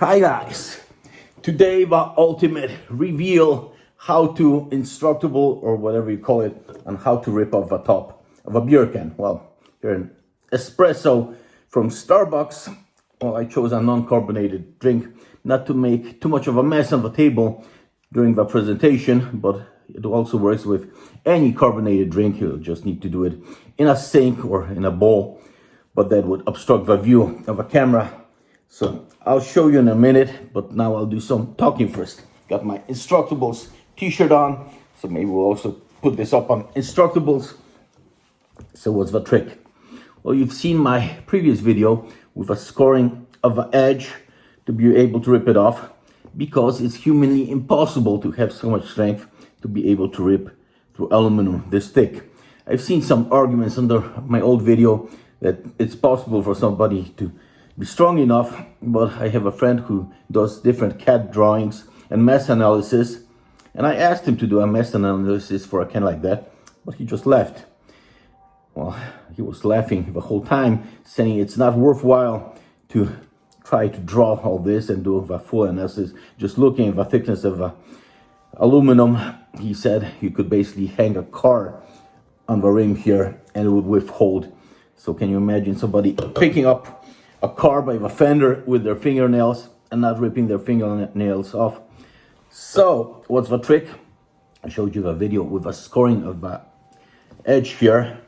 Hi guys, today the ultimate reveal how to instructable or whatever you call it on how to rip off the top of a beer can. Well, here an espresso from Starbucks. Well, I chose a non-carbonated drink not to make too much of a mess on the table during the presentation, but it also works with any carbonated drink. You'll just need to do it in a sink or in a bowl, but that would obstruct the view of a camera. So I'll show you in a minute, but now I'll do some talking first. Got my Instructables t-shirt on, so maybe we'll also put this up on Instructables. So what's the trick? Well, you've seen my previous video with a scoring of the edge to be able to rip it off, because it's humanly impossible to have so much strength to be able to rip through aluminum this thick. I've seen some arguments under my old video that it's possible for somebody to be strong enough, but I have a friend who does different CAD drawings and mass analysis, and I asked him to do a mass analysis for a can like that, but he just left. Well, he was laughing the whole time, saying it's not worthwhile to try to draw all this and do a full analysis. Just looking at the thickness of the aluminum, he said you could basically hang a car on the rim here and it would withhold. So can you imagine somebody picking up a car by the fender with their fingernails and not ripping their fingernails off? So what's the trick? I showed you the video with a scoring of the edge here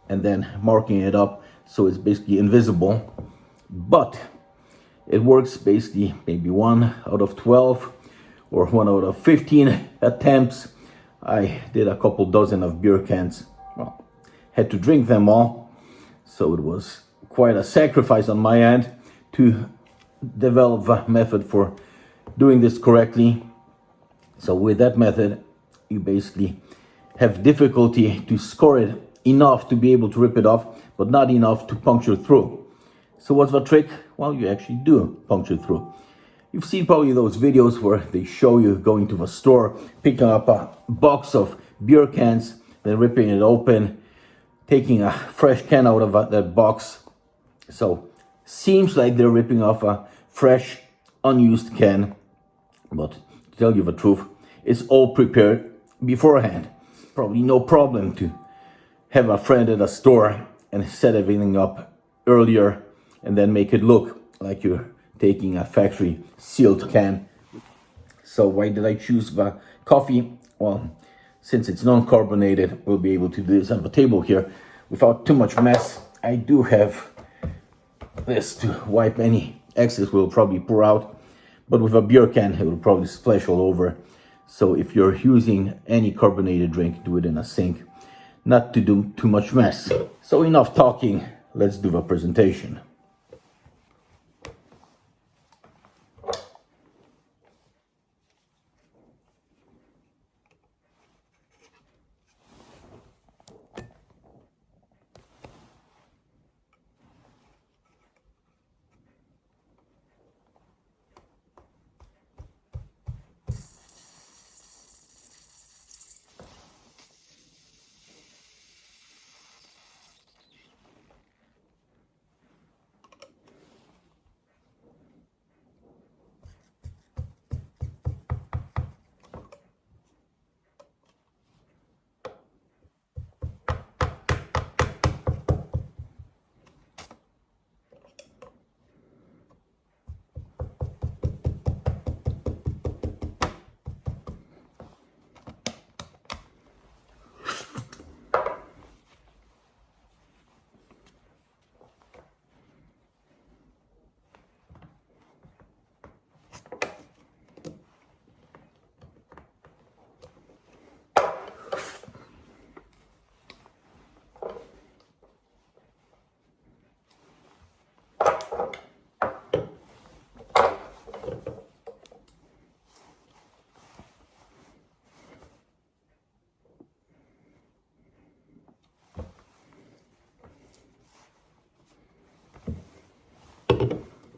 and then marking it up so it's basically invisible, but it works basically maybe 1 out of 12 or 1 out of 15 attempts. I did a couple dozen of beer cans. Well, had to drink them all, so it was quite a sacrifice on my end to develop a method for doing this correctly. So with that method, you basically have difficulty to score it enough to be able to rip it off, but not enough to puncture through. So what's the trick? Well, you actually do puncture through. You've seen probably those videos where they show you going to the store, picking up a box of beer cans, then ripping it open, taking a fresh can out of that box. So seems like they're ripping off a fresh, unused can, but to tell you the truth, it's all prepared beforehand. Probably no problem to have a friend at a store and set everything up earlier and then make it look like you're taking a factory sealed can. So why did I choose the coffee? Well, since it's non-carbonated, we'll be able to do this on the table here without too much mess. I do have this to wipe any excess will probably pour out, but with a beer can it will probably splash all over. So if you're using any carbonated drink, do it in a sink, not to do too much mess. So enough talking, let's do the presentation.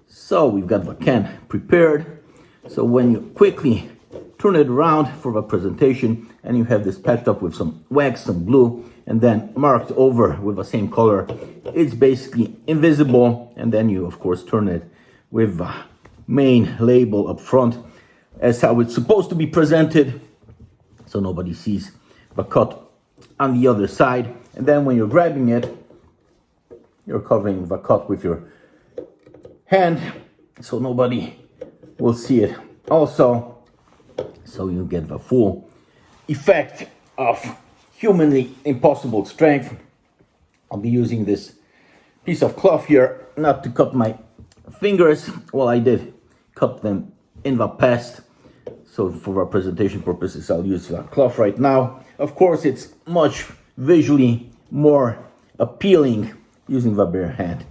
So we've got the can prepared. So when you quickly turn it around for the presentation and you have this patched up with some wax, some glue, and then marked over with the same color, it's basically invisible. And then you of course turn it with main label up front as how it's supposed to be presented, so nobody sees the cut on the other side. And then when you're grabbing it, you're covering the cut with your hand, so nobody will see it also, so you get the full effect of humanly impossible strength. I'll be using this piece of cloth here not to cut my fingers. Well, I did cut them in the past, so for our presentation purposes I'll use the cloth right now. Of course, it's much visually more appealing using the bare hand,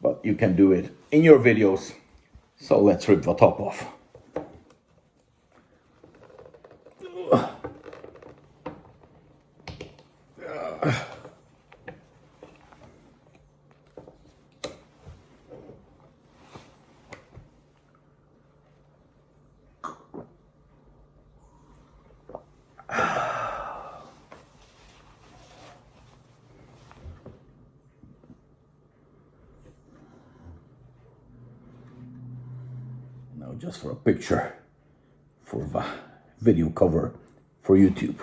but you can do it in your videos. So let's rip the top off. Now just for a picture for the video cover for YouTube.